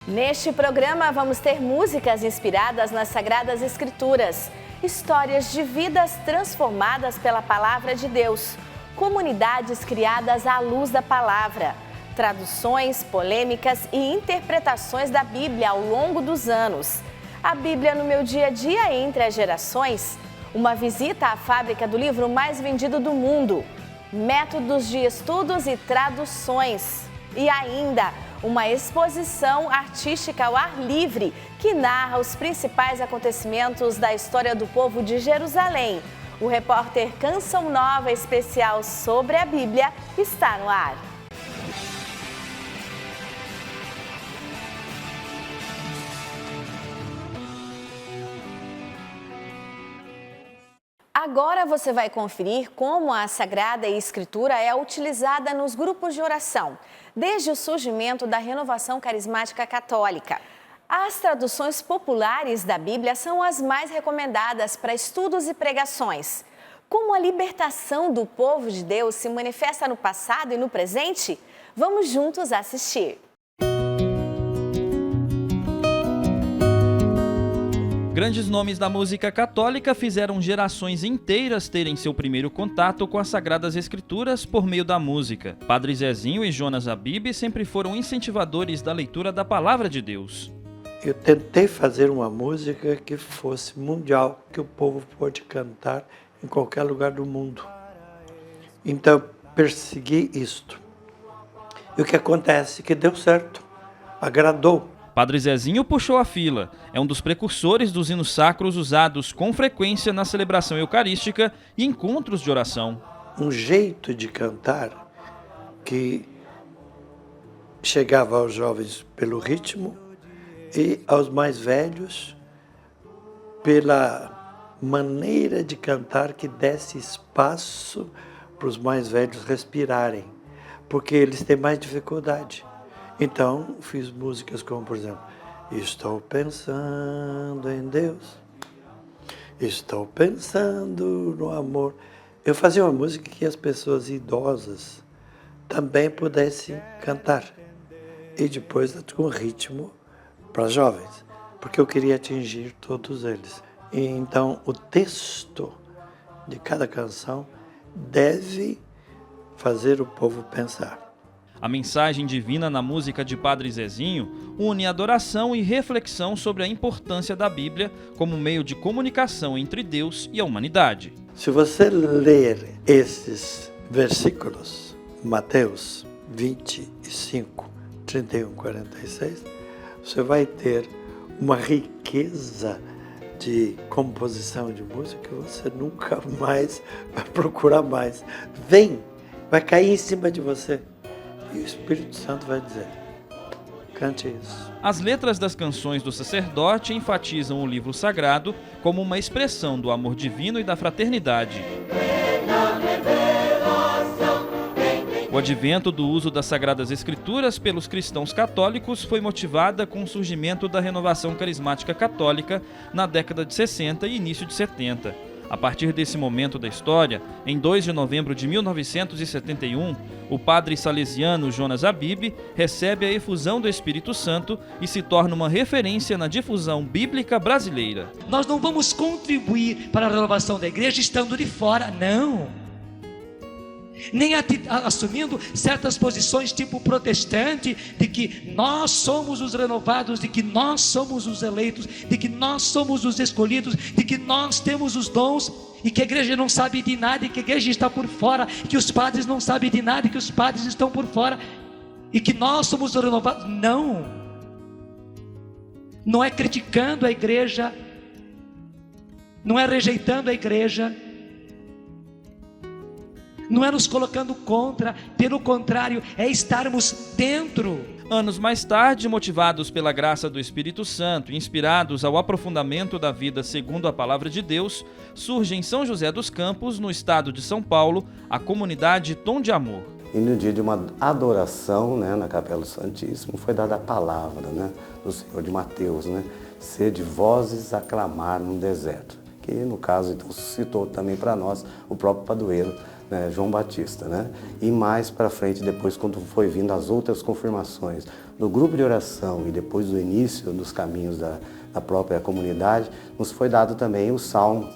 Neste programa vamos ter músicas inspiradas nas Sagradas Escrituras, histórias de vidas transformadas pela Palavra de Deus, comunidades criadas à luz da Palavra, traduções, polêmicas e interpretações da Bíblia ao longo dos anos. A Bíblia no meu dia a dia entre as gerações, uma visita à fábrica do livro mais vendido do mundo, métodos de estudos e traduções e ainda uma exposição artística ao ar livre que narra os principais acontecimentos da história do povo de Jerusalém. O repórter Canção Nova especial sobre a Bíblia está no ar. Agora você vai conferir como a Sagrada Escritura é utilizada nos grupos de oração, desde o surgimento da Renovação Carismática Católica. As traduções populares da Bíblia são as mais recomendadas para estudos e pregações. Como a libertação do povo de Deus se manifesta no passado e no presente? Vamos juntos assistir. Grandes nomes da música católica fizeram gerações inteiras terem seu primeiro contato com as Sagradas Escrituras por meio da música. Padre Zezinho e Jonas Abib sempre foram incentivadores da leitura da Palavra de Deus. Eu tentei fazer uma música que fosse mundial, que o povo pôde cantar em qualquer lugar do mundo. Então, persegui isto. E o que acontece? Que deu certo, agradou. Padre Zezinho puxou a fila. É um dos precursores dos hinos sacros usados com frequência na celebração eucarística e encontros de oração. Um jeito de cantar que chegava aos jovens pelo ritmo e aos mais velhos pela maneira de cantar que desse espaço para os mais velhos respirarem, porque eles têm mais dificuldade. Então, fiz músicas como, por exemplo, estou pensando em Deus, estou pensando no amor. Eu fazia uma música que as pessoas idosas também pudessem cantar. E depois com ritmo para jovens, porque eu queria atingir todos eles. E então, o texto de cada canção deve fazer o povo pensar. A mensagem divina na música de Padre Zezinho une adoração e reflexão sobre a importância da Bíblia como meio de comunicação entre Deus e a humanidade. Se você ler esses versículos, Mateus 25, 31, 46, você vai ter uma riqueza de composição de música que você nunca mais vai procurar mais. Vem, vai cair em cima de você. E o Espírito Santo vai dizer, cante isso. As letras das canções do sacerdote enfatizam o livro sagrado como uma expressão do amor divino e da fraternidade. O advento do uso das Sagradas Escrituras pelos cristãos católicos foi motivada com o surgimento da Renovação Carismática Católica na década de 60 e início de 70. A partir desse momento da história, em 2 de novembro de 1971, o padre salesiano Jonas Abib recebe a efusão do Espírito Santo e se torna uma referência na difusão bíblica brasileira. Nós não vamos contribuir para a renovação da igreja estando de fora, não. Nem assumindo certas posições tipo protestante, de que nós somos os renovados, de que nós somos os eleitos, de que nós somos os escolhidos, de que nós temos os dons, e que a igreja não sabe de nada, e que a igreja está por fora, que os padres não sabem de nada, e que os padres estão por fora, e que nós somos os renovados. Não, não é criticando a igreja, não é rejeitando a igreja, não é nos colocando contra, pelo contrário, é estarmos dentro. Anos mais tarde, motivados pela graça do Espírito Santo e inspirados ao aprofundamento da vida segundo a Palavra de Deus, surge em São José dos Campos, no estado de São Paulo, a comunidade Tom de Amor. E no dia de uma adoração, na Capela do Santíssimo, foi dada a palavra, do Senhor de Mateus, sede vozes a clamar no deserto. Que no caso, então, citou também para nós o próprio padroeiro né, João Batista, né? E mais para frente, depois, quando foi vindo as outras confirmações do grupo de oração e depois do início dos caminhos da própria comunidade, nos foi dado também o Salmo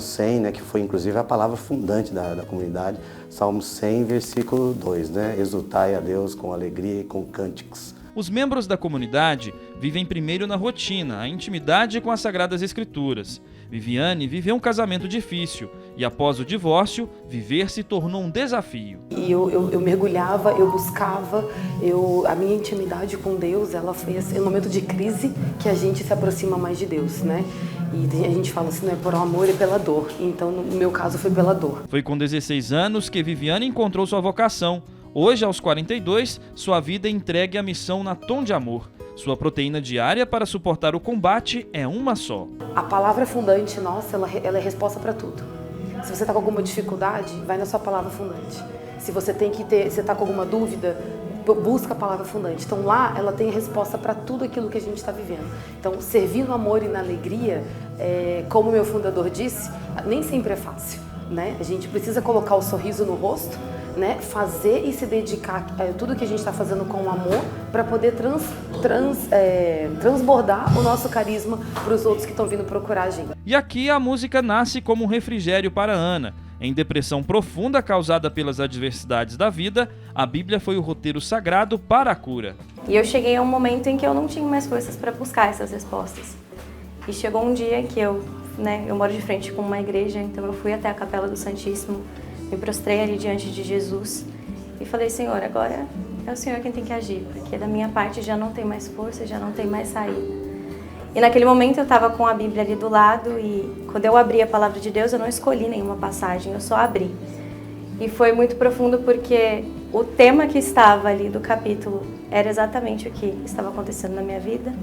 100, né, que foi inclusive a palavra fundante da comunidade, Salmo 100, versículo 2, né? Exultai a Deus com alegria e com cânticos. Os membros da comunidade vivem primeiro na rotina, a intimidade com as Sagradas Escrituras. Viviane viveu um casamento difícil e, após o divórcio, viver se tornou um desafio. E eu mergulhava, eu buscava, a minha intimidade com Deus, ela foi assim, no momento de crise que a gente se aproxima mais de Deus, né? E a gente fala assim, não é por amor, é pela dor. Então, no meu caso, foi pela dor. Foi com 16 anos que Viviane encontrou sua vocação. Hoje, aos 42, sua vida é entregue à missão na Tom de Amor. Sua proteína diária para suportar o combate é uma só. A palavra fundante nossa, ela é resposta para tudo. Se você está com alguma dificuldade, vai na sua palavra fundante. Se você está com alguma dúvida, busca a palavra fundante. Então lá, ela tem a resposta para tudo aquilo que a gente está vivendo. Então, servir no amor e na alegria, como meu fundador disse, nem sempre é fácil, né? A gente precisa colocar o sorriso no rosto, né, fazer e se dedicar a tudo que a gente está fazendo com amor para poder transbordar o nosso carisma para os outros que estão vindo procurar a gente. E aqui a música nasce como um refrigério para Ana. Em depressão profunda causada pelas adversidades da vida, a Bíblia foi o roteiro sagrado para a cura. E eu cheguei a um momento em que eu não tinha mais forças para buscar essas respostas. E chegou um dia que eu moro de frente com uma igreja, então eu fui até a Capela do Santíssimo, me prostrei ali diante de Jesus e falei, Senhor, agora é o Senhor quem tem que agir, porque da minha parte já não tem mais força, já não tem mais saída. E naquele momento eu estava com a Bíblia ali do lado e quando eu abri a palavra de Deus eu não escolhi nenhuma passagem, eu só abri. E foi muito profundo porque o tema que estava ali do capítulo era exatamente o que estava acontecendo na minha vida.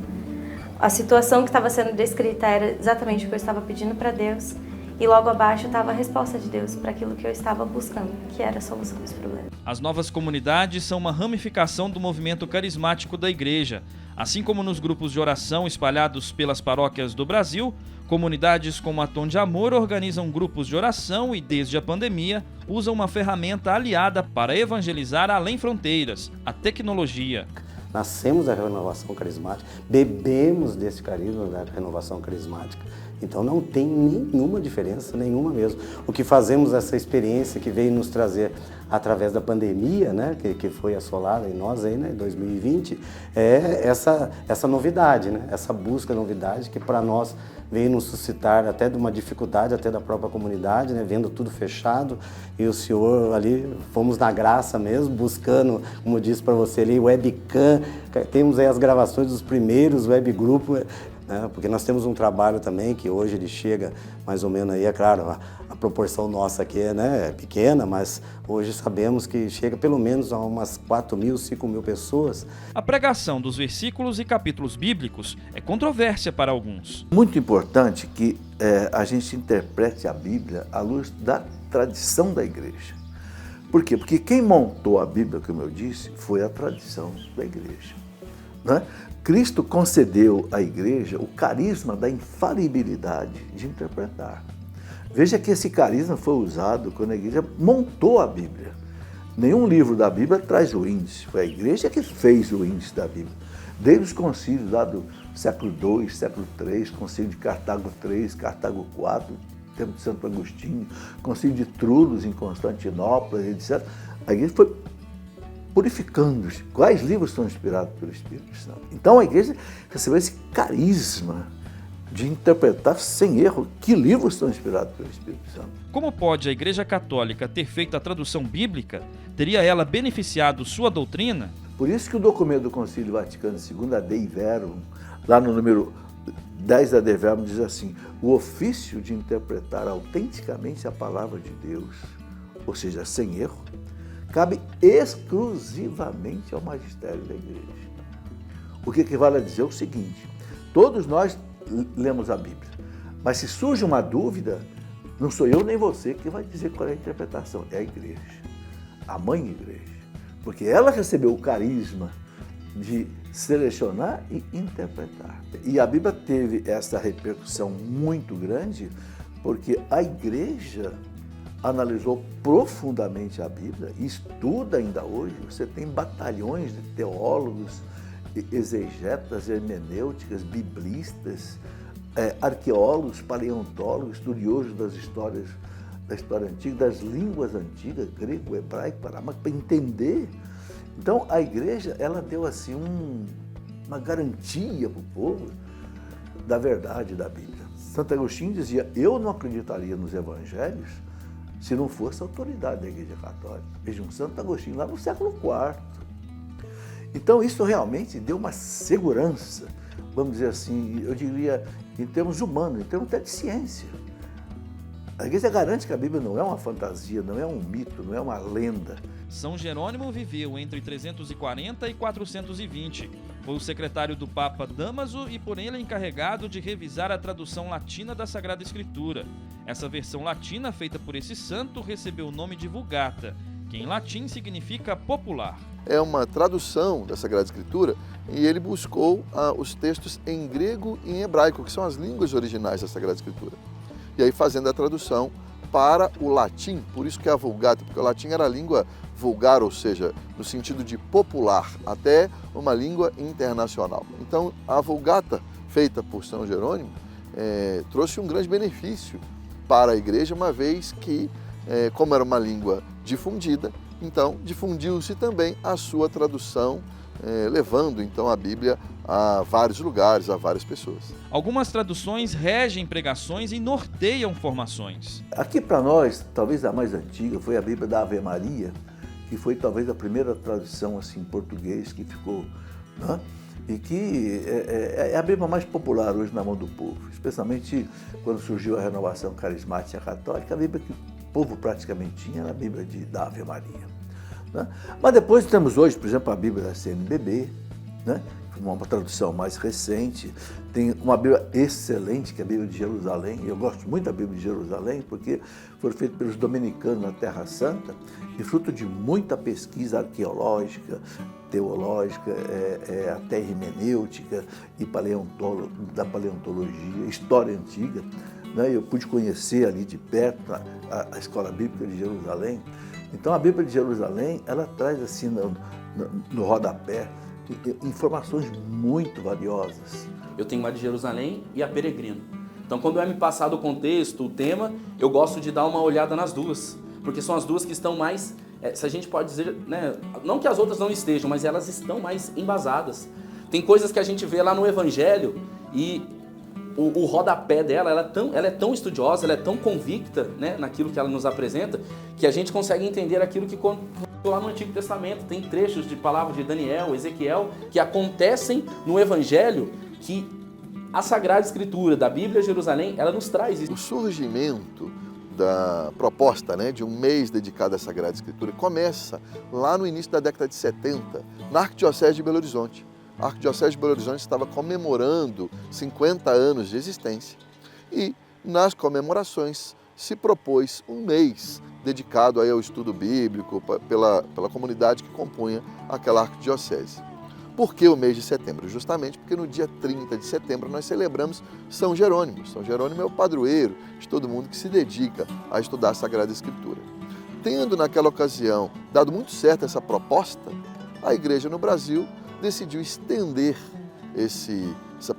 A situação que estava sendo descrita era exatamente o que eu estava pedindo para Deus. E logo abaixo estava a resposta de Deus para aquilo que eu estava buscando, que era a solução dos problemas. As novas comunidades são uma ramificação do movimento carismático da igreja. Assim como nos grupos de oração espalhados pelas paróquias do Brasil, comunidades como a Tom de Amor organizam grupos de oração e, desde a pandemia, usam uma ferramenta aliada para evangelizar além fronteiras, a tecnologia. Nascemos da renovação carismática, bebemos desse carisma da renovação carismática. Então não tem nenhuma diferença, nenhuma mesmo. O que fazemos, essa experiência que veio nos trazer através da pandemia, né, que foi assolada em nós aí, né, em 2020, é essa novidade, né, essa busca de novidade que para nós veio nos suscitar até de uma dificuldade, até da própria comunidade, né, vendo tudo fechado, e o Senhor ali, fomos na graça mesmo, buscando, como eu disse para você ali, webcam, temos aí as gravações dos primeiros webgrupos, né, porque nós temos um trabalho também que hoje ele chega mais ou menos aí, é claro, a proporção nossa aqui é pequena, mas hoje sabemos que chega pelo menos a umas 4.000, 5.000 pessoas. A pregação dos versículos e capítulos bíblicos é controvérsia para alguns. Muito importante que a gente interprete a Bíblia à luz da tradição da igreja. Por quê? Porque quem montou a Bíblia, como eu disse, foi a tradição da igreja, né? Cristo concedeu à igreja o carisma da infalibilidade de interpretar. Veja que esse carisma foi usado quando a igreja montou a Bíblia. Nenhum livro da Bíblia traz o índice, foi a igreja que fez o índice da Bíblia. Desde os concílios lá do século II, século III, concílio de Cartago III, Cartago IV, tempo de Santo Agostinho, concílio de Trullos em Constantinopla, etc. A igreja foi purificando quais livros são inspirados pelo Espírito Santo. Então a igreja recebeu esse carisma de interpretar sem erro que livros são inspirados pelo Espírito Santo. Como pode a Igreja Católica ter feito a tradução bíblica? Teria ela beneficiado sua doutrina? Por isso que o documento do Concílio Vaticano II, a Dei Verbum, lá no número 10 da Dei Verbum, diz assim: o ofício de interpretar autenticamente a palavra de Deus, ou seja, sem erro, cabe exclusivamente ao magistério da igreja. O que vale a dizer é o seguinte: todos nós lemos a Bíblia, mas se surge uma dúvida, não sou eu nem você que vai dizer qual é a interpretação, é a igreja, a mãe igreja, porque ela recebeu o carisma de selecionar e interpretar. E a Bíblia teve essa repercussão muito grande porque a igreja analisou profundamente a Bíblia, e estuda ainda hoje. Você tem batalhões de teólogos, exegetas, hermenêuticas, biblistas, arqueólogos, paleontólogos, estudiosos das histórias, da história antiga, das línguas antigas, grego, hebraico, para entender. Então, a igreja, ela deu assim uma garantia para o povo da verdade da Bíblia. Santo Agostinho dizia: eu não acreditaria nos evangelhos se não fosse a autoridade da Igreja Católica. Vejam, Santo Agostinho, lá no século IV. Então, isso realmente deu uma segurança, vamos dizer assim, eu diria, em termos humanos, em termos até de ciência. A Igreja garante que a Bíblia não é uma fantasia, não é um mito, não é uma lenda. São Jerônimo viveu entre 340 e 420. Foi o secretário do Papa Dámaso e por ele encarregado de revisar a tradução latina da Sagrada Escritura. Essa versão latina feita por esse santo recebeu o nome de Vulgata, que em latim significa popular. É uma tradução da Sagrada Escritura e ele buscou os textos em grego e em hebraico, que são as línguas originais da Sagrada Escritura. E aí fazendo a tradução para o latim, por isso que é a Vulgata, porque o latim era a língua vulgar, ou seja, no sentido de popular, até uma língua internacional. Então, a Vulgata, feita por São Jerônimo, trouxe um grande benefício para a igreja, uma vez que, como era uma língua difundida, então difundiu-se também a sua tradução, levando então a Bíblia a vários lugares, a várias pessoas. Algumas traduções regem pregações e norteiam formações. Aqui para nós, talvez a mais antiga foi a Bíblia da Ave Maria, que foi talvez a primeira tradução assim, em português que ficou, né? E que é a Bíblia mais popular hoje na mão do povo, especialmente quando surgiu a renovação carismática católica. A Bíblia que o povo praticamente tinha era a Bíblia da Ave Maria, né? Mas depois temos hoje, por exemplo, a Bíblia da CNBB, né? Uma tradução mais recente. Tem uma Bíblia excelente, que é a Bíblia de Jerusalém. Eu gosto muito da Bíblia de Jerusalém, porque foi feita pelos dominicanos na Terra Santa e fruto de muita pesquisa arqueológica, teológica, até hermenêutica e da paleontologia, história antiga, né? Eu pude conhecer ali de perto a Escola Bíblica de Jerusalém. Então, a Bíblia de Jerusalém, ela traz assim no rodapé informações muito valiosas. Eu tenho uma de Jerusalém e a Peregrino. Então, quando é me passado o contexto, o tema, eu gosto de dar uma olhada nas duas, porque são as duas que estão mais, se a gente pode dizer, né, não que as outras não estejam, mas elas estão mais embasadas. Tem coisas que a gente vê lá no Evangelho e o rodapé dela, ela é tão estudiosa, ela é tão convicta, né, naquilo que ela nos apresenta, que a gente consegue entender aquilo que lá no Antigo Testamento. Tem trechos de palavras de Daniel, Ezequiel, que acontecem no Evangelho, que a Sagrada Escritura da Bíblia Jerusalém, ela nos traz isso. O surgimento da proposta, né, de um mês dedicado à Sagrada Escritura começa lá no início da década de 70, na Arquidiocese de Belo Horizonte. A Arquidiocese de Belo Horizonte estava comemorando 50 anos de existência e, nas comemorações, se propôs um mês dedicado aí ao estudo bíblico pela comunidade que compunha aquela arquidiocese. Por que o mês de setembro? Justamente porque no dia 30 de setembro nós celebramos São Jerônimo. São Jerônimo é o padroeiro de todo mundo que se dedica a estudar a Sagrada Escritura. Tendo naquela ocasião dado muito certo essa proposta, a igreja no Brasil decidiu estender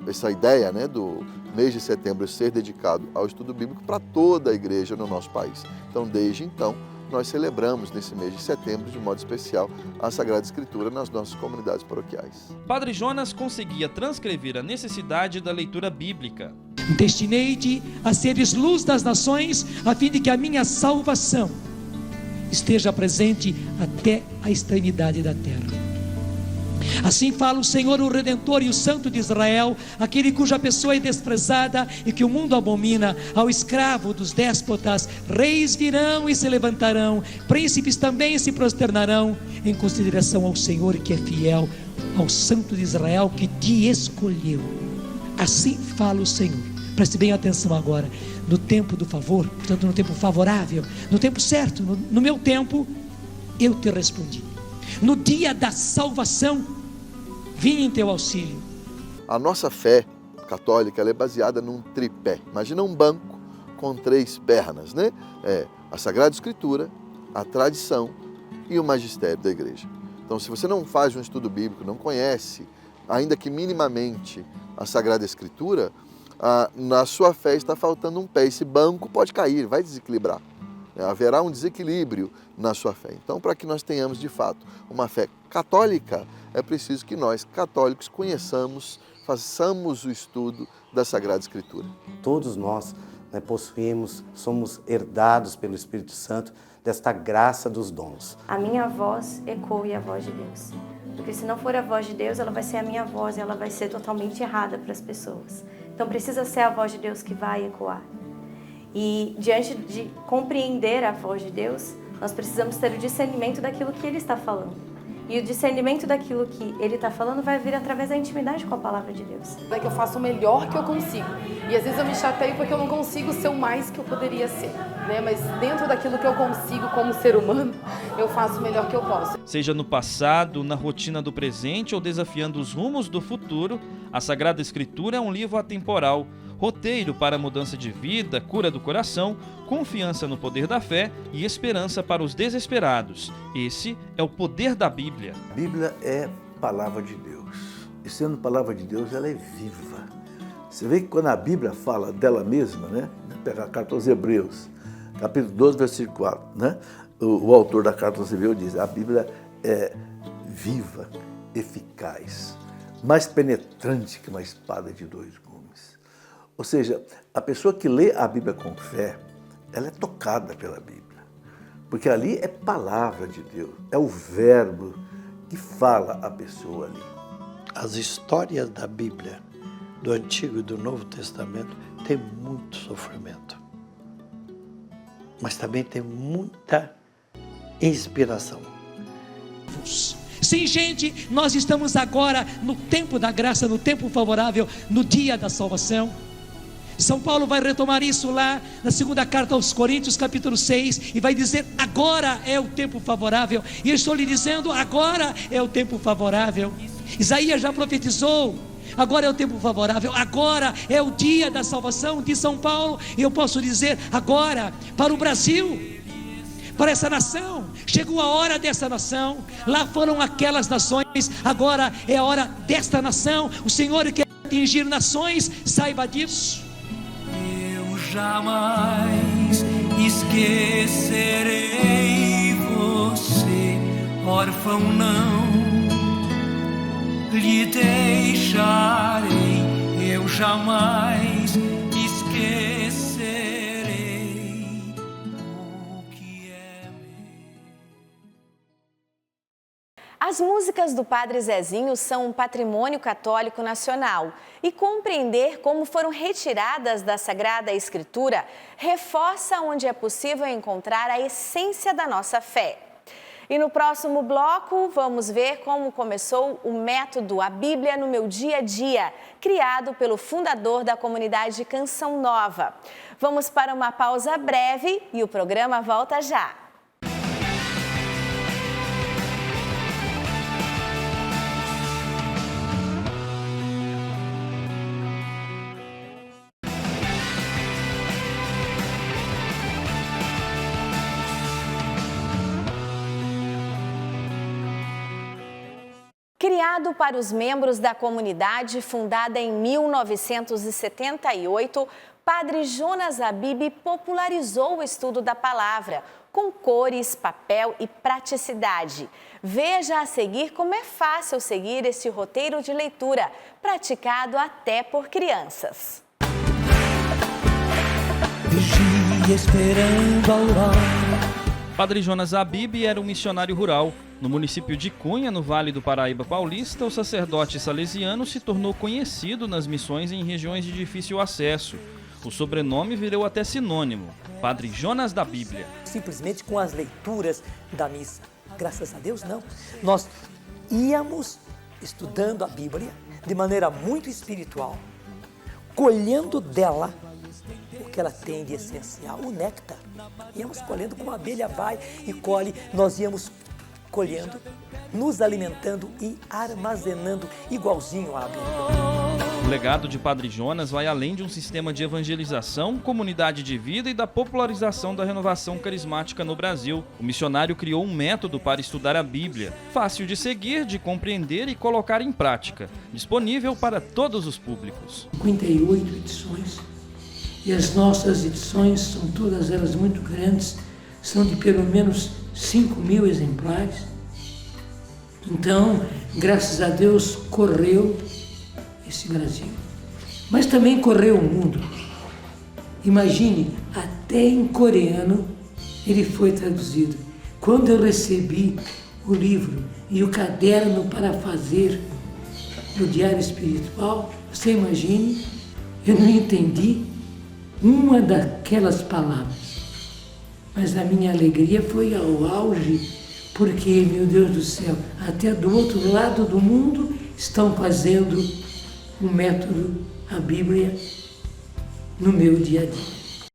essa ideia, né, do mês de setembro ser dedicado ao estudo bíblico para toda a igreja no nosso país. Então, desde então, nós celebramos nesse mês de setembro, de modo especial, a Sagrada Escritura nas nossas comunidades paroquiais. Padre Jonas conseguia transcrever a necessidade da leitura bíblica. Destinei-te a seres luz das nações, a fim de que a minha salvação esteja presente até a extremidade da terra. Assim fala o Senhor, o Redentor e o Santo de Israel, aquele cuja pessoa é desprezada e que o mundo abomina. Ao escravo dos déspotas, reis virão e se levantarão, príncipes também se prosternarão, em consideração ao Senhor que é fiel, ao Santo de Israel que te escolheu. Assim fala o Senhor. Preste bem atenção agora, no tempo do favor, portanto no tempo favorável, no tempo certo, no meu tempo, eu te respondi. No dia da salvação, vim em teu auxílio. A nossa fé católica ela é baseada num tripé. Imagina um banco com 3 pernas, né? A Sagrada Escritura, a tradição e o magistério da igreja. Então, se você não faz um estudo bíblico, não conhece, ainda que minimamente, a Sagrada Escritura, na sua fé está faltando um pé. Esse banco pode cair, vai desequilibrar. Haverá um desequilíbrio na sua fé. Então, para que nós tenhamos, de fato, uma fé católica, é preciso que nós, católicos, conheçamos, façamos o estudo da Sagrada Escritura. Todos nós possuímos, somos herdados pelo Espírito Santo desta graça dos dons. A minha voz ecoe a voz de Deus. Porque se não for a voz de Deus, ela vai ser a minha voz e ela vai ser totalmente errada para as pessoas. Então precisa ser a voz de Deus que vai ecoar. E diante de compreender a voz de Deus, nós precisamos ter o discernimento daquilo que Ele está falando. E o discernimento daquilo que Ele está falando vai vir através da intimidade com a palavra de Deus. É que eu faço o melhor que eu consigo. E às vezes eu me chateio porque eu não consigo ser o mais que eu poderia ser, né? Mas dentro daquilo que eu consigo como ser humano, eu faço o melhor que eu posso. Seja no passado, na rotina do presente ou desafiando os rumos do futuro, a Sagrada Escritura é um livro atemporal, roteiro para a mudança de vida, cura do coração, confiança no poder da fé e esperança para os desesperados. Esse é o poder da Bíblia. A Bíblia é palavra de Deus. E sendo palavra de Deus, ela é viva. Você vê que quando a Bíblia fala dela mesma, né? Pega a carta aos Hebreus, capítulo 12, versículo 4, né? O autor da carta aos Hebreus diz: a Bíblia é viva, eficaz, mais penetrante que uma espada de 2 gumes. Ou seja, a pessoa que lê a Bíblia com fé, ela é tocada pela Bíblia. Porque ali é palavra de Deus, é o verbo que fala a pessoa ali. As histórias da Bíblia, do Antigo e do Novo Testamento, tem muito sofrimento. Mas também tem muita inspiração. Sim, gente, nós estamos agora no tempo da graça, no tempo favorável, no dia da salvação. São Paulo vai retomar isso lá na segunda carta aos Coríntios, capítulo 6, e vai dizer: agora é o tempo favorável. E eu estou lhe dizendo: agora é o tempo favorável. Isaías já profetizou: agora é o tempo favorável, agora é o dia da salvação de São Paulo. E eu posso dizer: agora, para o Brasil, para essa nação, chegou a hora dessa nação. Lá foram aquelas nações, agora é a hora desta nação. O Senhor quer atingir nações, saiba disso. Eu jamais esquecerei você, órfão não lhe deixarei, eu jamais esquecerei o que é meu. As músicas do Padre Zezinho são um patrimônio católico nacional e compreender como foram retiradas da Sagrada Escritura reforça onde é possível encontrar a essência da nossa fé. E no próximo bloco, vamos ver como começou o método A Bíblia no Meu Dia a Dia, criado pelo fundador da comunidade Canção Nova. Vamos para uma pausa breve e o programa volta já. Criado para os membros da comunidade, fundada em 1978, Padre Jonas Habib popularizou o estudo da palavra, com cores, papel e praticidade. Veja a seguir como é fácil seguir esse roteiro de leitura, praticado até por crianças. Vigia esperando a aurora. Padre Jonas Habib era um missionário rural. No município de Cunha, no Vale do Paraíba Paulista, o sacerdote salesiano se tornou conhecido nas missões em regiões de difícil acesso. O sobrenome virou até sinônimo, Padre Jonas da Bíblia. Simplesmente com as leituras da missa. Graças a Deus, não. Nós íamos estudando a Bíblia de maneira muito espiritual, colhendo dela o que ela tem de essencial, o néctar. Íamos colhendo como a abelha vai e colhe, nós íamos colhendo, nos alimentando e armazenando igualzinho a abelha. O legado de Padre Jonas vai além de um sistema de evangelização, comunidade de vida e da popularização da renovação carismática no Brasil. O missionário criou um método para estudar a Bíblia, fácil de seguir, de compreender e colocar em prática, disponível para todos os públicos. 58 edições, e as nossas edições são todas elas muito grandes, são de pelo menos 5.000 exemplares. Então, graças a Deus, correu esse Brasil. Mas também correu o mundo. Imagine, até em coreano ele foi traduzido. Quando eu recebi o livro e o caderno para fazer o diário espiritual, você imagine, eu não entendi uma daquelas palavras. Mas a minha alegria foi ao auge, porque, meu Deus do céu, até do outro lado do mundo estão fazendo o método, a Bíblia, no meu dia a dia.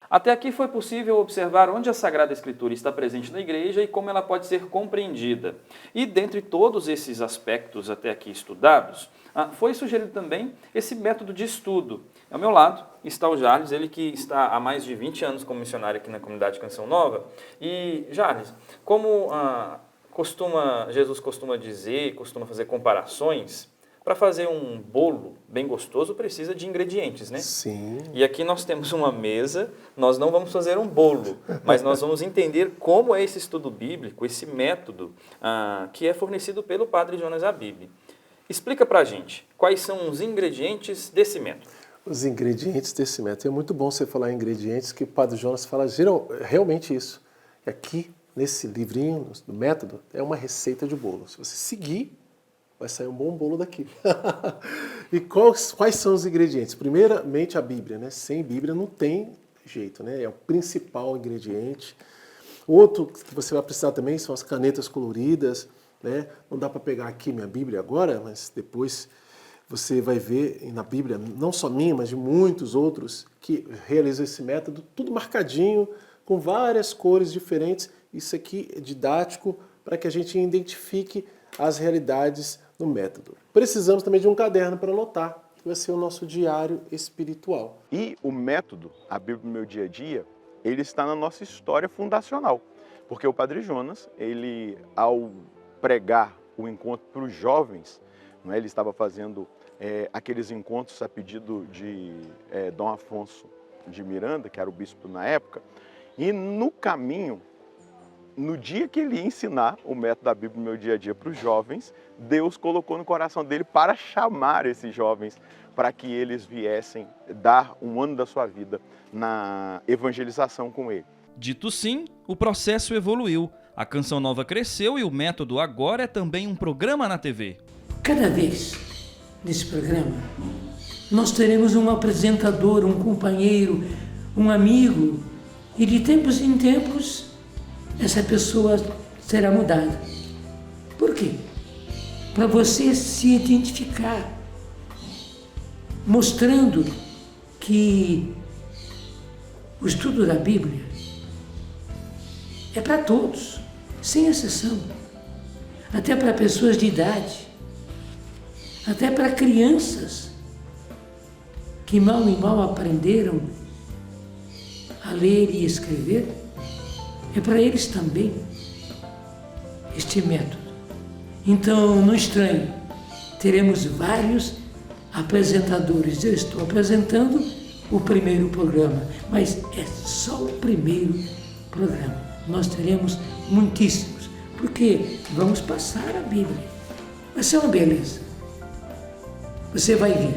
Até aqui foi possível observar onde a Sagrada Escritura está presente na igreja e como ela pode ser compreendida. E dentre todos esses aspectos até aqui estudados, foi sugerido também esse método de estudo. Ao meu lado está o Jarles, ele que está há mais de 20 anos como missionário aqui na comunidade Canção Nova. E, Jarles, como Jesus costuma dizer, costuma fazer comparações, para fazer um bolo bem gostoso precisa de ingredientes, né? Sim. E aqui nós temos uma mesa, nós não vamos fazer um bolo, mas nós vamos entender como é esse estudo bíblico, esse método que é fornecido pelo Padre Jonas Habib. Explica para a gente quais são os ingredientes desse método. Os ingredientes desse método. É muito bom você falar em ingredientes, que o Padre Jonas fala realmente isso. E aqui, nesse livrinho do método, é uma receita de bolo. Se você seguir, vai sair um bom bolo daqui. E quais são os ingredientes? Primeiramente, a Bíblia, né? Sem Bíblia não tem jeito, né? É o principal ingrediente. Outro que você vai precisar também são as canetas coloridas, né? Não dá para pegar aqui minha Bíblia agora, mas depois você vai ver na Bíblia, não só minha, mas de muitos outros que realizam esse método, tudo marcadinho, com várias cores diferentes. Isso aqui é didático para que a gente identifique as realidades do método. Precisamos também de um caderno para anotar, que vai ser o nosso diário espiritual. E o método, a Bíblia no meu dia a dia, ele está na nossa história fundacional. Porque o Padre Jonas, ele, ao pregar o encontro para os jovens, não é? Ele estava fazendo aqueles encontros a pedido de Dom Afonso de Miranda, que era o bispo na época, e no caminho, no dia que ele ia ensinar o método da Bíblia no meu dia a dia para os jovens, Deus colocou no coração dele para chamar esses jovens, para que eles viessem dar um ano da sua vida na evangelização com ele. Dito sim, o processo evoluiu. A Canção Nova cresceu e o método agora é também um programa na TV. Cada vez, nesse programa, nós teremos um apresentador, um companheiro, um amigo, e de tempos em tempos essa pessoa será mudada. Por quê? Para você se identificar, mostrando que o estudo da Bíblia é para todos, sem exceção. Até para pessoas de idade, até para crianças que mal e mal aprenderam a ler e escrever. É para eles também este método. Então, não estranhe, teremos vários apresentadores. Eu estou apresentando o primeiro programa, mas é só o primeiro programa. Nós teremos muitíssimos, porque vamos passar a Bíblia. Vai ser uma beleza. Você vai ver.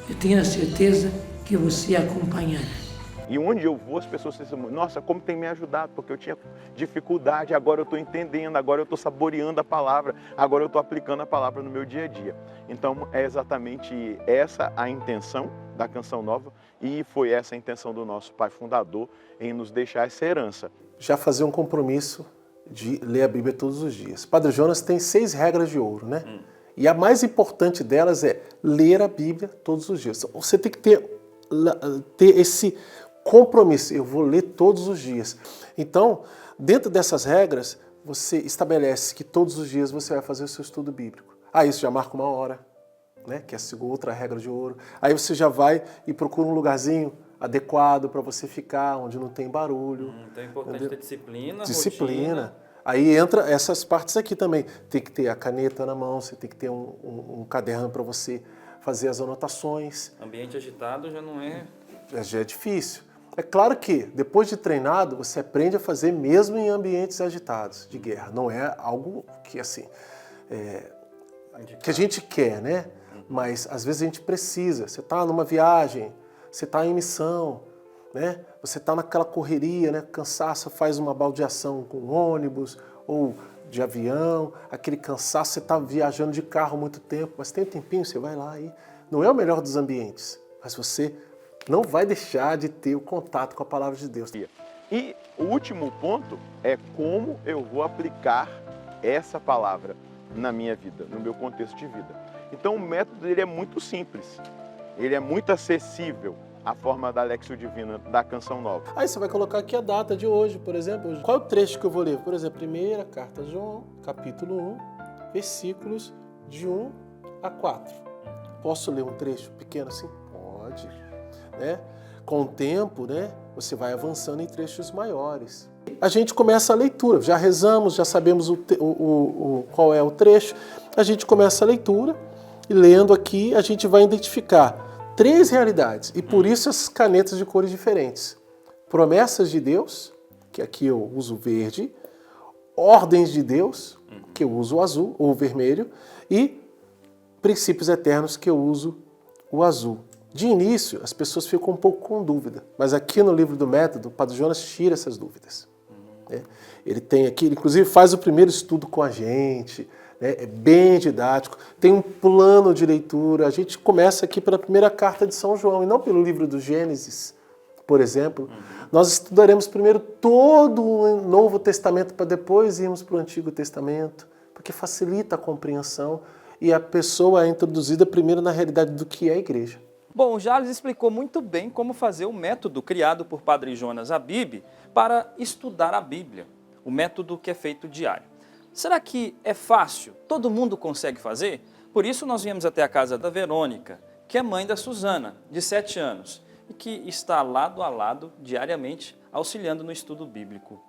Eu tenho a certeza que você acompanhará. E onde eu vou, as pessoas dizem, nossa, como tem me ajudado, porque eu tinha dificuldade, agora eu estou entendendo, agora eu estou saboreando a palavra, agora eu estou aplicando a palavra no meu dia a dia. Então é exatamente essa a intenção da Canção Nova e foi essa a intenção do nosso pai fundador em nos deixar essa herança. Já fazer um compromisso de ler a Bíblia todos os dias. Padre Jonas tem 6 regras de ouro, né? E a mais importante delas é ler a Bíblia todos os dias. Você tem que ter esse compromisso, eu vou ler todos os dias. Então, dentro dessas regras, você estabelece que todos os dias você vai fazer o seu estudo bíblico. Isso já marca 1 hora. né? Que é a outra regra de ouro. Aí você já vai e procura um lugarzinho adequado para você ficar, onde não tem barulho. Então é importante ter disciplina, disciplina. rotina. Aí entra essas partes aqui também. Tem que ter a caneta na mão, você tem que ter um caderno para você fazer as anotações. Ambiente agitado já não é... Já é difícil. É claro que, depois de treinado, você aprende a fazer mesmo em ambientes agitados, de guerra. Não é algo que, assim, que a gente quer, né? Mas, às vezes, a gente precisa. Você está numa viagem, você está em missão, né? Você está naquela correria, né? Cansaço, faz uma baldeação com ônibus ou de avião, aquele cansaço, você está viajando de carro há muito tempo, mas tem um tempinho, você vai lá e... Não é o melhor dos ambientes, mas você não vai deixar de ter o contato com a palavra de Deus. E o último ponto é como eu vou aplicar essa palavra na minha vida, no meu contexto de vida. Então o método dele é muito simples, ele é muito acessível, a forma da Lexio Divina da Canção Nova. Aí você vai colocar aqui a data de hoje, por exemplo. Qual é o trecho que eu vou ler? Por exemplo, primeira carta a João, capítulo 1, versículos de 1 a 4. Posso ler um trecho pequeno assim? Pode. Né? Com o tempo, né, você vai avançando em trechos maiores. A gente começa a leitura, já rezamos, já sabemos qual é o trecho, a gente começa a leitura e lendo aqui a gente vai identificar 3 realidades e por isso essas canetas de cores diferentes. Promessas de Deus, que aqui eu uso verde, ordens de Deus, que eu uso o azul ou o vermelho, e princípios eternos, que eu uso o azul. De início, as pessoas ficam um pouco com dúvida, mas aqui no livro do método, o Padre Jonas tira essas dúvidas. Ele tem aqui, ele inclusive faz o primeiro estudo com a gente, né? É bem didático, tem um plano de leitura. A gente começa aqui pela primeira carta de São João e não pelo livro do Gênesis, por exemplo. Nós estudaremos primeiro todo o Novo Testamento para depois irmos para o Antigo Testamento, porque facilita a compreensão e a pessoa é introduzida primeiro na realidade do que é a igreja. Bom, o Jales explicou muito bem como fazer o método criado por Padre Jonas Habib para estudar a Bíblia, o método que é feito diário. Será que é fácil? Todo mundo consegue fazer? Por isso nós viemos até a casa da Verônica, que é mãe da Suzana, de 7 anos, e que está lado a lado, diariamente, auxiliando no estudo bíblico.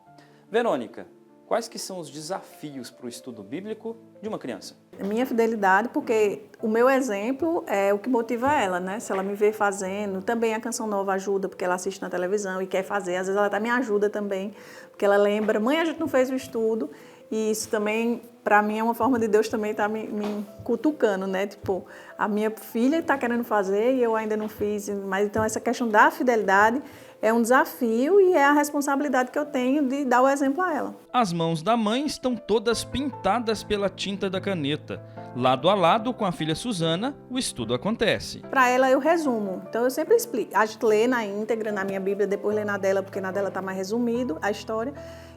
Verônica, quais que são os desafios para o estudo bíblico de uma criança? Minha fidelidade, porque o meu exemplo é o que motiva ela, né? Se ela me vê fazendo, também a Canção Nova ajuda, porque ela assiste na televisão e quer fazer. Às vezes ela até me ajuda também, porque ela lembra, mãe, a gente não fez o estudo. E isso também, para mim, é uma forma de Deus também estar me cutucando, né? Tipo, a minha filha está querendo fazer e eu ainda não fiz. Mas então essa questão da fidelidade é um desafio e é a responsabilidade que eu tenho de dar o exemplo a ela. As mãos da mãe estão todas pintadas pela tinta da caneta. Lado a lado com a filha Suzana, o estudo acontece. Para ela eu resumo, então eu sempre explico. A gente lê na íntegra, na minha Bíblia, depois lê na dela, porque na dela está mais resumido a história.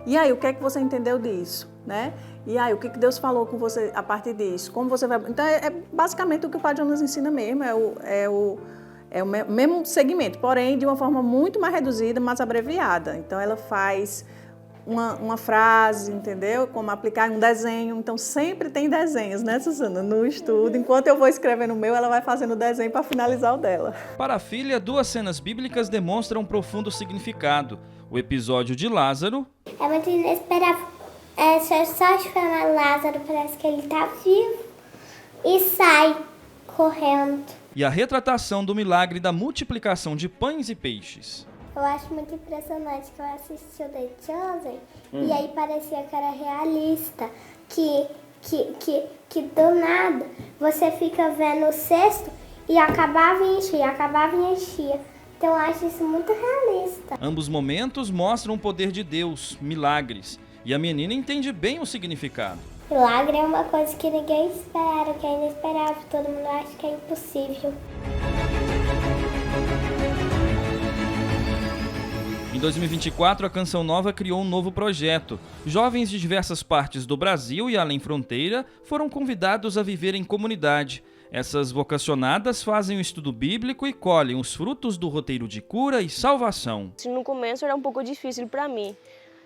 E aí, o que é que você entendeu disso, né? E aí, o que Deus falou com você a partir disso? Como você vai... Então, é basicamente o que o Padre Jonas ensina mesmo, é o mesmo segmento, porém de uma forma muito mais reduzida, mais abreviada. Então, ela faz uma frase, entendeu? Como aplicar um desenho. Então, sempre tem desenhos, né, Suzana? No estudo. Enquanto eu vou escrevendo o meu, ela vai fazendo o desenho para finalizar o dela. Para a filha, 2 cenas bíblicas demonstram um profundo significado. O episódio de Lázaro... É muito inesperado. Só de falar Lázaro, parece que ele está vivo. E sai correndo. E a retratação do milagre da multiplicação de pães e peixes. Eu acho muito impressionante que eu assisti o The Chosen e aí parecia que era realista, que do nada você fica vendo o cesto e acabava e enchia, Então eu acho isso muito realista. Ambos momentos mostram o poder de Deus, milagres, e a menina entende bem o significado. Milagre é uma coisa que ninguém espera, que é inesperável, todo mundo acha que é impossível. Em 2024, a Canção Nova criou um novo projeto. Jovens de diversas partes do Brasil e além fronteira foram convidados a viver em comunidade. Essas vocacionadas fazem o estudo bíblico e colhem os frutos do roteiro de cura e salvação. No começo era um pouco difícil para mim,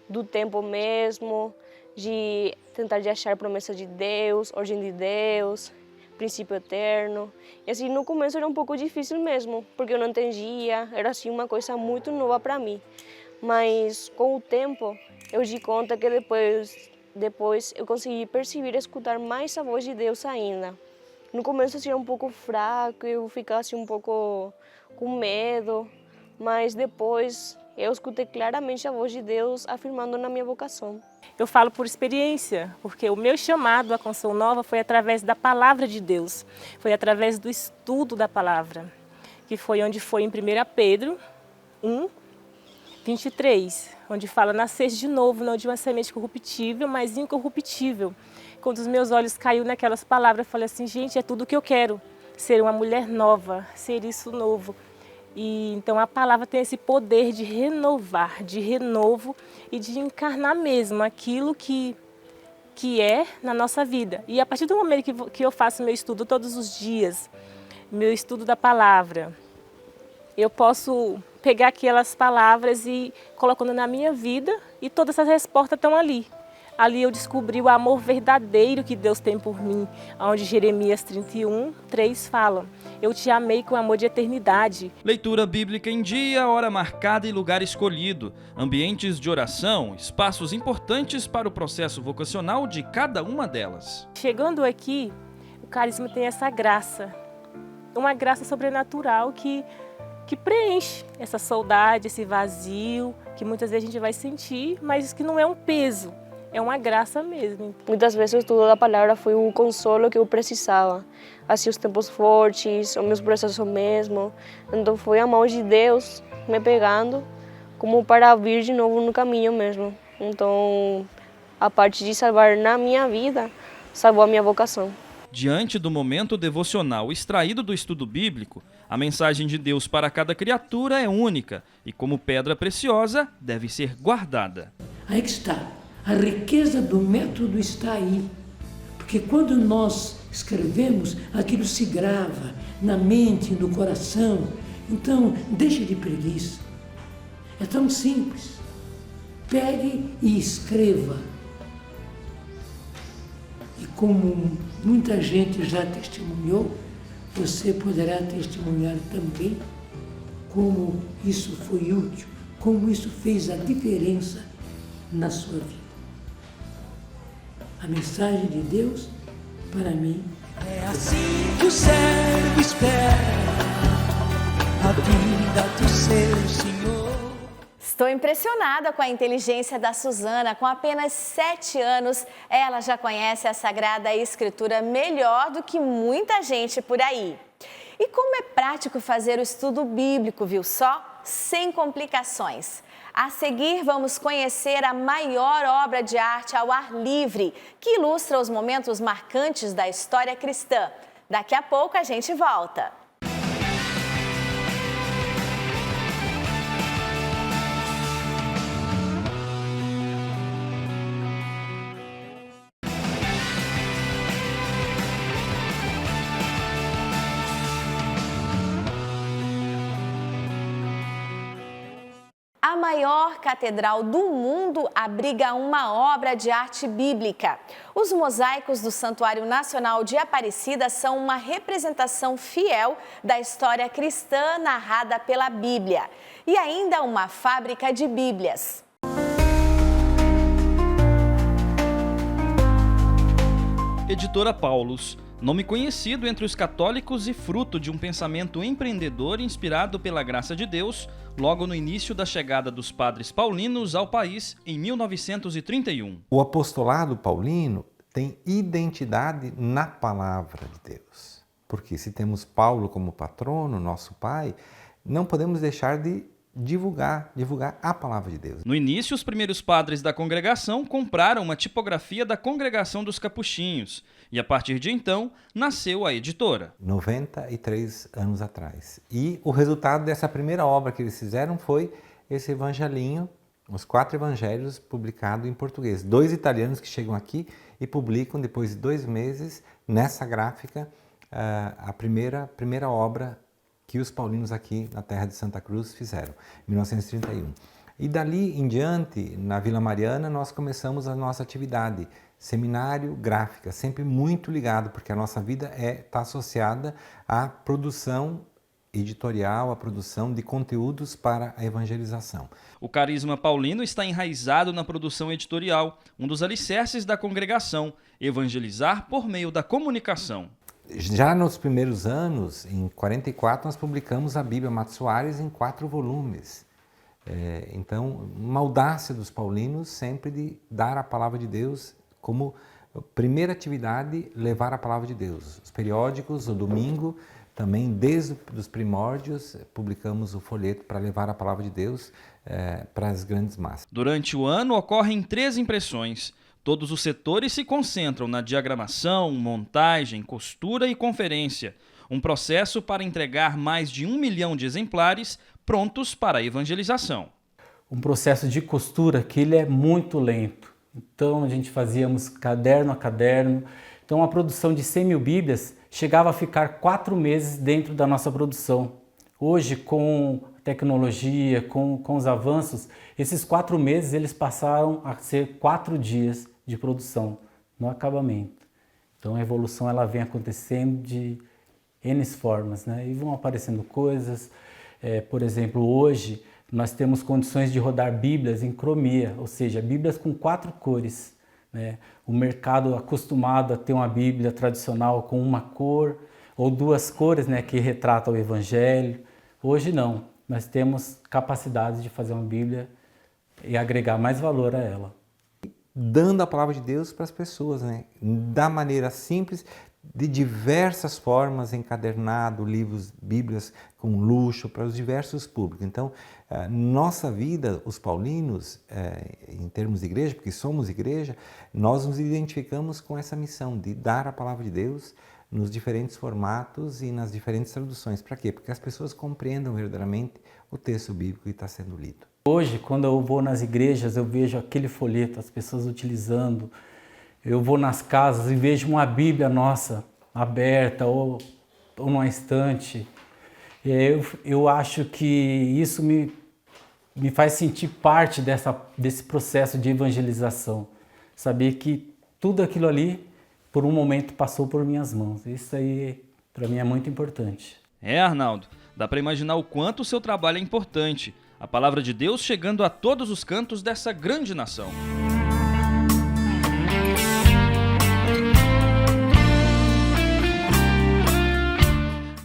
do tempo mesmo, de tentar achar promessa de Deus, ordem de Deus, princípio eterno. E assim, no começo era um pouco difícil mesmo, porque eu não entendia, era assim uma coisa muito nova para mim. Mas com o tempo eu di conta que depois eu consegui perceber e escutar mais a voz de Deus ainda. No começo assim, era um pouco fraco, eu ficava assim, um pouco com medo, mas depois eu escutei claramente a voz de Deus afirmando na minha vocação. Eu falo por experiência, porque o meu chamado à Canção Nova foi através da palavra de Deus, foi através do estudo da palavra, que foi onde foi em 1 Pedro 1, 23, onde fala: nascer de novo, não de uma semente corruptível, mas incorruptível. Quando os meus olhos caíram naquelas palavras, eu falei assim: gente, é tudo o que eu quero, ser uma mulher nova, ser isso novo. E então a palavra tem esse poder de renovar, de renovo e de encarnar mesmo aquilo que é na nossa vida. E a partir do momento que eu faço meu estudo todos os dias, meu estudo da palavra, eu posso pegar aquelas palavras e colocando na minha vida, e todas essas respostas estão ali. Ali eu descobri o amor verdadeiro que Deus tem por mim, onde Jeremias 31, 3 fala: eu te amei com amor de eternidade. Leitura bíblica em dia, hora marcada e lugar escolhido. Ambientes de oração, espaços importantes para o processo vocacional de cada uma delas. Chegando aqui, o carisma tem essa graça, uma graça sobrenatural que preenche essa saudade, esse vazio, que muitas vezes a gente vai sentir, mas que não é um peso. É uma graça mesmo. Muitas vezes o estudo da palavra foi o consolo que eu precisava. Assim, os tempos fortes, os meus processos mesmo. Então foi a mão de Deus me pegando como para vir de novo no caminho mesmo. Então, a parte de salvar na minha vida, salvou a minha vocação. Diante do momento devocional extraído do estudo bíblico, a mensagem de Deus para cada criatura é única e, como pedra preciosa, deve ser guardada. Aí que está. A riqueza do método está aí, porque quando nós escrevemos, aquilo se grava na mente, no coração. Então, deixe de preguiça. É tão simples. Pegue e escreva. E como muita gente já testemunhou, você poderá testemunhar também como isso foi útil, como isso fez a diferença na sua vida. A mensagem de Deus, para mim, é assim que o servo espera a vinda do seu Senhor. Estou impressionada com a inteligência da Suzana. Com apenas 7 anos, ela já conhece a Sagrada Escritura melhor do que muita gente por aí. E como é prático fazer o estudo bíblico, viu só? Sem complicações. A seguir, vamos conhecer a maior obra de arte ao ar livre, que ilustra os momentos marcantes da história cristã. Daqui a pouco a gente volta. A maior catedral do mundo abriga uma obra de arte bíblica. Os mosaicos do Santuário Nacional de Aparecida são uma representação fiel da história cristã narrada pela Bíblia. E ainda uma fábrica de Bíblias. Editora Paulus, nome conhecido entre os católicos e fruto de um pensamento empreendedor inspirado pela graça de Deus, logo no início da chegada dos padres paulinos ao país em 1931. O apostolado paulino tem identidade na palavra de Deus. Porque se temos Paulo como patrono, nosso pai, não podemos deixar de divulgar a palavra de Deus. No início, os primeiros padres da congregação compraram uma tipografia da Congregação dos Capuchinhos e, a partir de então, nasceu a editora. 93 anos atrás. E o resultado dessa primeira obra que eles fizeram foi esse evangelinho, os 4 evangelhos publicados em português. 2 italianos que chegam aqui e publicam, depois de 2 meses, nessa gráfica, a primeira obra que os paulinos aqui na terra de Santa Cruz fizeram, em 1931. E dali em diante, na Vila Mariana, nós começamos a nossa atividade, seminário, gráfica, sempre muito ligado, porque a nossa vida está associada à produção editorial, à produção de conteúdos para a evangelização. O carisma paulino está enraizado na produção editorial, um dos alicerces da congregação, evangelizar por meio da comunicação. Já nos primeiros anos, em 44, nós publicamos a Bíblia Matos Soares em 4 volumes. Então, uma audácia dos paulinos sempre de dar a palavra de Deus como primeira atividade, levar a palavra de Deus. Os periódicos, o domingo, também desde os primórdios, publicamos o folheto para levar a palavra de Deus para as grandes massas. Durante o ano ocorrem 3 impressões. Todos os setores se concentram na diagramação, montagem, costura e conferência. Um processo para entregar mais de 1 milhão de exemplares prontos para a evangelização. Um processo de costura que ele é muito lento. Então a gente fazíamos caderno a caderno. Então a produção de 100 mil Bíblias chegava a ficar 4 meses dentro da nossa produção. Hoje, com a tecnologia, com os avanços, esses 4 meses eles passaram a ser 4 dias de produção no acabamento. Então a evolução ela vem acontecendo de N formas, né? E vão aparecendo coisas. Por exemplo, hoje nós temos condições de rodar Bíblias em cromia, ou seja, Bíblias com 4 cores. Né? O mercado acostumado a ter uma Bíblia tradicional com uma cor ou 2 cores, né, que retratam o Evangelho. Hoje não, nós temos capacidade de fazer uma Bíblia e agregar mais valor a ela. Dando a palavra de Deus para as pessoas, né? Da maneira simples, de diversas formas, encadernado, livros, Bíblias com luxo para os diversos públicos. Então, nossa vida, os paulinos, em termos de igreja, porque somos igreja, nós nos identificamos com essa missão de dar a palavra de Deus nos diferentes formatos e nas diferentes traduções. Para quê? Porque as pessoas compreendam verdadeiramente o texto bíblico que está sendo lido. Hoje, quando eu vou nas igrejas, eu vejo aquele folheto, as pessoas utilizando. Eu vou nas casas e vejo uma Bíblia nossa aberta ou numa estante. Eu acho que isso me faz sentir parte desse processo de evangelização. Saber que tudo aquilo ali, por um momento, passou por minhas mãos. Isso aí, para mim, é muito importante. Arnaldo, dá para imaginar o quanto o seu trabalho é importante. A palavra de Deus chegando a todos os cantos dessa grande nação.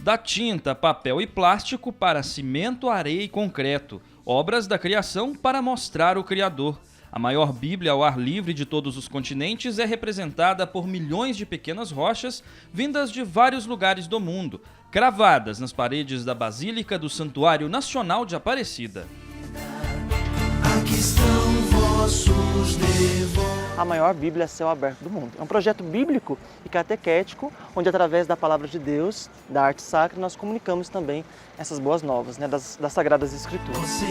Da tinta, papel e plástico para cimento, areia e concreto. Obras da criação para mostrar o Criador. A maior Bíblia ao ar livre de todos os continentes é representada por milhões de pequenas rochas vindas de vários lugares do mundo, cravadas nas paredes da Basílica do Santuário Nacional de Aparecida. Aqui estão vossos devotos. A maior Bíblia a céu aberto do mundo. É um projeto bíblico e catequético, onde através da palavra de Deus, da arte sacra, nós comunicamos também essas boas novas, né, das Sagradas Escrituras.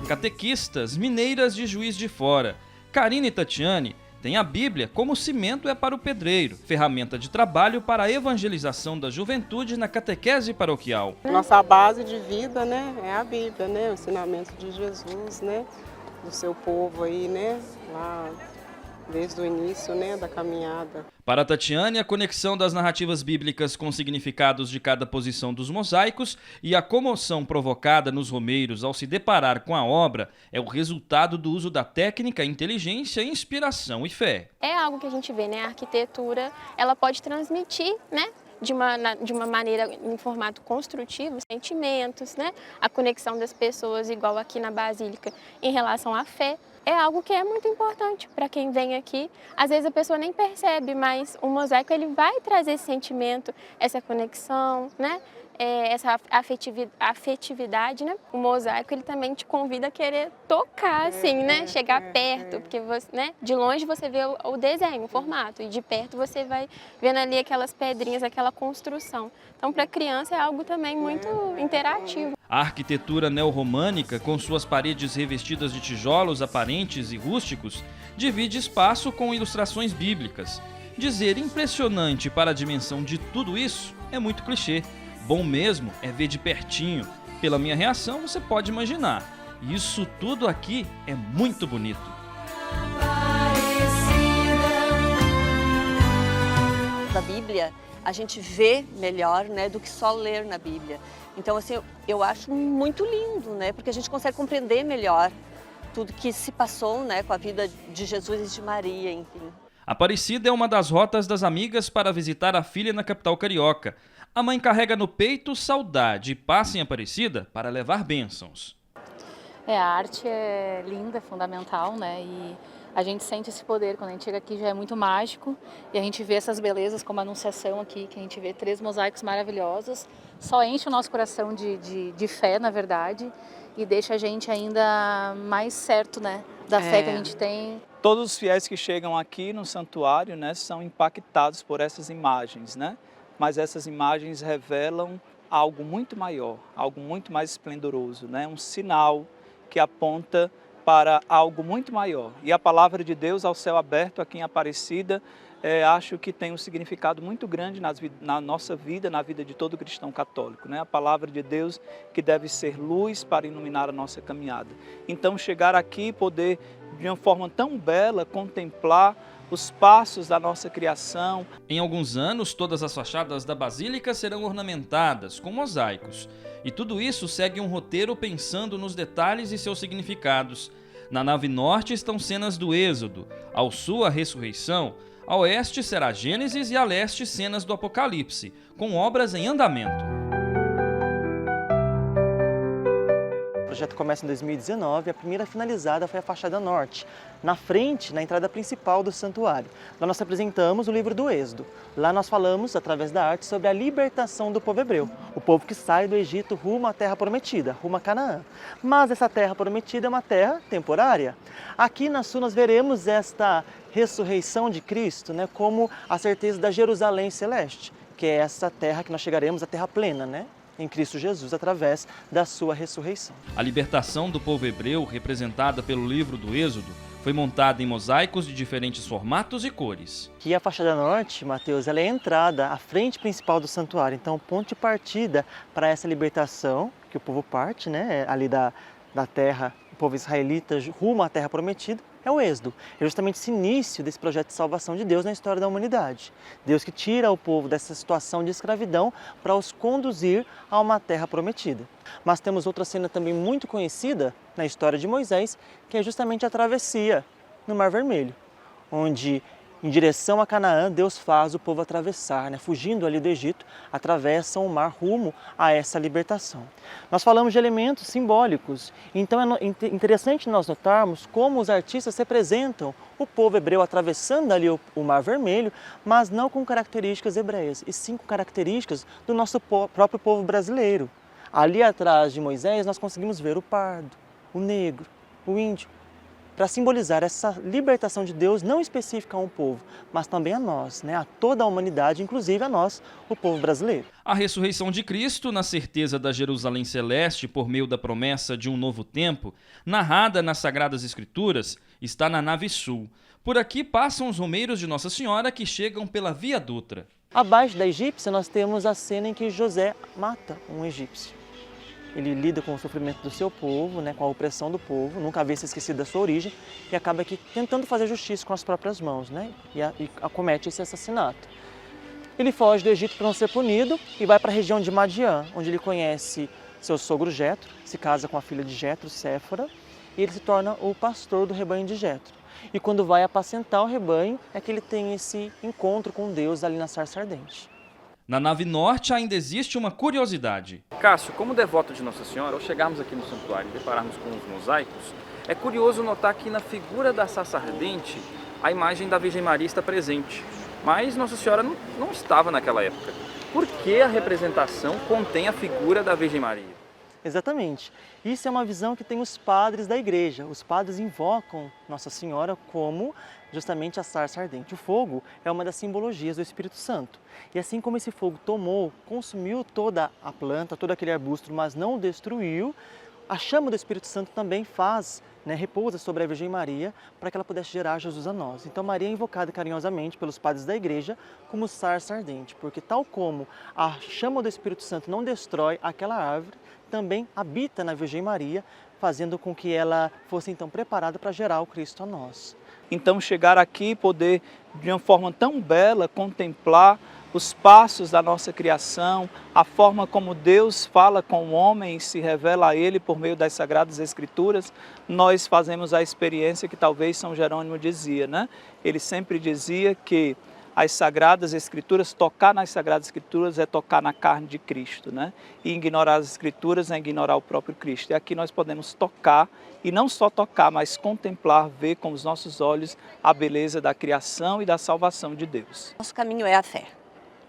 Catequistas mineiras de Juiz de Fora, Karina e Tatiane, têm a Bíblia como cimento é para o pedreiro, ferramenta de trabalho para a evangelização da juventude na catequese paroquial. Nossa base de vida, né, é a Bíblia, né, o ensinamento de Jesus, né, do seu povo aí, né, lá desde o início, né, da caminhada. Para Tatiane, a conexão das narrativas bíblicas com os significados de cada posição dos mosaicos e a comoção provocada nos romeiros ao se deparar com a obra é o resultado do uso da técnica, inteligência, inspiração e fé. É algo que a gente vê, né? A arquitetura, ela pode transmitir, né? De uma maneira em formato construtivo, sentimentos, né? A conexão das pessoas, igual aqui na Basílica, em relação à fé. É algo que é muito importante para quem vem aqui. Às vezes a pessoa nem percebe, mas o mosaico ele vai trazer esse sentimento, essa conexão, né? Essa afetividade, né? O mosaico ele também te convida a querer tocar, assim, né? Chegar perto, porque você, né? De longe você vê o desenho, o formato, e de perto você vai vendo ali aquelas pedrinhas, aquela construção. Então, para a criança é algo também muito interativo. A arquitetura neorromânica, com suas paredes revestidas de tijolos aparentes e rústicos, divide espaço com ilustrações bíblicas. Dizer impressionante para a dimensão de tudo isso é muito clichê. Bom mesmo é ver de pertinho. Pela minha reação, você pode imaginar. Isso tudo aqui é muito bonito. da Bíblia, a gente vê melhor, né, do que só ler na Bíblia. Então, assim, eu acho muito lindo, né, porque a gente consegue compreender melhor tudo que se passou, né, com a vida de Jesus e de Maria, enfim. Aparecida é uma das rotas das amigas para visitar a filha na capital carioca. A mãe carrega no peito saudade e passa em Aparecida para levar bênçãos. A arte é linda, é fundamental, né? E a gente sente esse poder. Quando a gente chega aqui já é muito mágico e a gente vê essas belezas como a Anunciação aqui, que a gente vê 3 mosaicos maravilhosos. Só enche o nosso coração de fé, na verdade, e deixa a gente ainda mais certo, né? Da fé que a gente tem. Todos os fiéis que chegam aqui no santuário, né, são impactados por essas imagens, né? Mas essas imagens revelam algo muito maior, algo muito mais esplendoroso, né? Um sinal que aponta para algo muito maior. E a palavra de Deus ao céu aberto aqui em Aparecida, acho que tem um significado muito grande na nossa vida, na vida de todo cristão católico, né? A palavra de Deus que deve ser luz para iluminar a nossa caminhada. Então chegar aqui e poder, de uma forma tão bela, contemplar os passos da nossa criação. Em alguns anos, todas as fachadas da Basílica serão ornamentadas com mosaicos. E tudo isso segue um roteiro pensando nos detalhes e seus significados. Na nave norte estão cenas do Êxodo, ao sul a ressurreição, a oeste será Gênesis e a leste cenas do Apocalipse, com obras em andamento. O projeto começa em 2019 e a primeira finalizada foi a fachada norte, na frente, na entrada principal do santuário. Lá nós apresentamos o livro do Êxodo. Lá nós falamos, através da arte, sobre a libertação do povo hebreu, o povo que sai do Egito rumo à terra prometida, rumo a Canaã. Mas essa terra prometida é uma terra temporária. Aqui na Sul nós veremos esta ressurreição de Cristo, né, como a certeza da Jerusalém celeste, que é essa terra que nós chegaremos, a terra plena, né? Em Cristo Jesus, através da sua ressurreição. A libertação do povo hebreu, representada pelo livro do Êxodo, foi montada em mosaicos de diferentes formatos e cores. E a fachada norte, Mateus, ela é a entrada, a frente principal do santuário. Então, o ponto de partida para essa libertação, que o povo parte, né, ali da terra, o povo israelita rumo à terra prometida, é o Êxodo. É justamente esse início desse projeto de salvação de Deus na história da humanidade. Deus que tira o povo dessa situação de escravidão para os conduzir a uma terra prometida. Mas temos outra cena também muito conhecida na história de Moisés, que é justamente a travessia no Mar Vermelho, onde em direção a Canaã, Deus faz o povo atravessar, né? Fugindo ali do Egito, atravessam o mar rumo a essa libertação. Nós falamos de elementos simbólicos, então é interessante nós notarmos como os artistas representam o povo hebreu atravessando ali o Mar Vermelho, mas não com características hebreias, e sim com características do nosso próprio povo brasileiro. Ali atrás de Moisés nós conseguimos ver o pardo, o negro, o índio, para simbolizar essa libertação de Deus não específica a um povo, mas também a nós, né? A toda a humanidade, inclusive a nós, o povo brasileiro. A ressurreição de Cristo, na certeza da Jerusalém Celeste por meio da promessa de um novo tempo, narrada nas Sagradas Escrituras, está na nave sul. Por aqui passam os romeiros de Nossa Senhora que chegam pela Via Dutra. Abaixo da egípcia nós temos a cena em que José mata um egípcio. Ele lida com o sofrimento do seu povo, né, com a opressão do povo, nunca havia se esquecido da sua origem, e acaba aqui tentando fazer justiça com as próprias mãos, né, e acomete esse assassinato. Ele foge do Egito para não ser punido e vai para a região de Madiã, onde ele conhece seu sogro Jetro, se casa com a filha de Jetro, Séfora, e ele se torna o pastor do rebanho de Jetro. E quando vai apacentar o rebanho, é que ele tem esse encontro com Deus ali na sarça ardente. Na nave norte ainda existe uma curiosidade. Cássio, como devoto de Nossa Senhora, ao chegarmos aqui no santuário e depararmos com os mosaicos, é curioso notar que na figura da sarça ardente, a imagem da Virgem Maria está presente. Mas Nossa Senhora não estava naquela época. Por que a representação contém a figura da Virgem Maria? Exatamente. Isso é uma visão que tem os padres da igreja. Os padres invocam Nossa Senhora como justamente a sarça ardente. O fogo é uma das simbologias do Espírito Santo. E assim como esse fogo consumiu toda a planta, todo aquele arbusto, mas não o destruiu, a chama do Espírito Santo também repousa sobre a Virgem Maria para que ela pudesse gerar Jesus a nós. Então Maria é invocada carinhosamente pelos padres da igreja como sarça ardente, porque tal como a chama do Espírito Santo não destrói aquela árvore, também habita na Virgem Maria, fazendo com que ela fosse então preparada para gerar o Cristo a nós. Então chegar aqui e poder, de uma forma tão bela, contemplar os passos da nossa criação, a forma como Deus fala com o homem e se revela a ele por meio das Sagradas Escrituras, nós fazemos a experiência que talvez São Jerônimo dizia, né? Ele sempre dizia que as Sagradas Escrituras, tocar nas Sagradas Escrituras é tocar na carne de Cristo, né? E ignorar as Escrituras é ignorar o próprio Cristo. E aqui nós podemos tocar, e não só tocar, mas contemplar, ver com os nossos olhos a beleza da criação e da salvação de Deus. Nosso caminho é a fé.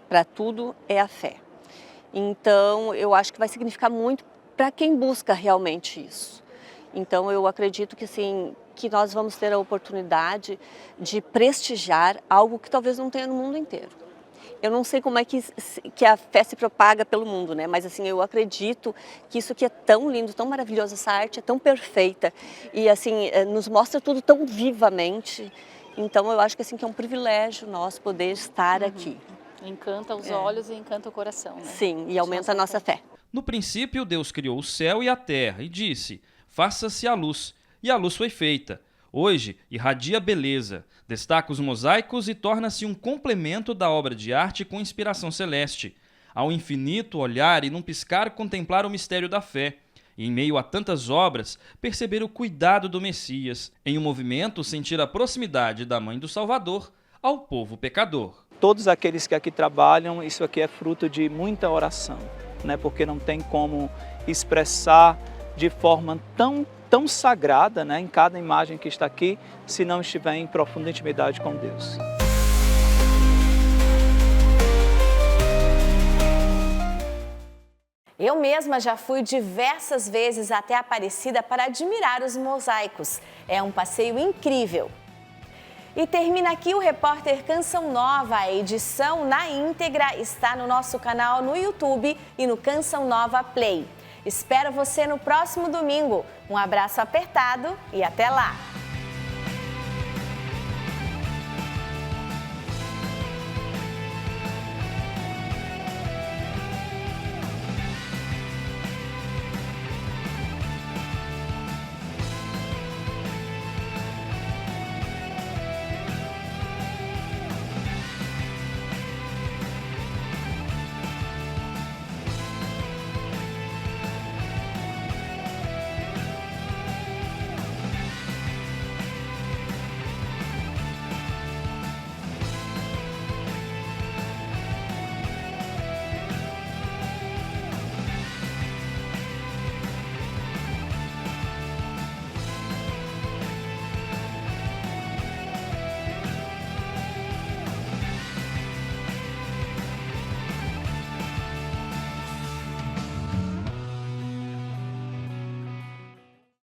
Para tudo é a fé. Então, eu acho que vai significar muito para quem busca realmente isso. Então, eu acredito que, assim, que nós vamos ter a oportunidade de prestigiar algo que talvez não tenha no mundo inteiro. Eu não sei como é que a fé se propaga pelo mundo, né? Mas assim, eu acredito que isso aqui é tão lindo, tão maravilhoso, essa arte é tão perfeita e assim, nos mostra tudo tão vivamente. Então, eu acho que assim, que é um privilégio nós poder estar aqui. Encanta os olhos e encanta o coração, né? Sim, e aumenta a nossa fé. No princípio, Deus criou o céu e a terra e disse: faça-se a luz. E a luz foi feita. Hoje, irradia beleza, destaca os mosaicos e torna-se um complemento da obra de arte com inspiração celeste. Ao infinito olhar e num piscar contemplar o mistério da fé. E em meio a tantas obras, perceber o cuidado do Messias. Em um movimento, sentir a proximidade da Mãe do Salvador ao povo pecador. Todos aqueles que aqui trabalham, isso aqui é fruto de muita oração, né? Porque não tem como expressar de forma tão sagrada, né, em cada imagem que está aqui, se não estiver em profunda intimidade com Deus. Eu mesma já fui diversas vezes até Aparecida para admirar os mosaicos. É um passeio incrível. E termina aqui o Repórter Canção Nova. A edição na íntegra está no nosso canal no YouTube e no Canção Nova Play. Espero você no próximo domingo. Um abraço apertado e até lá!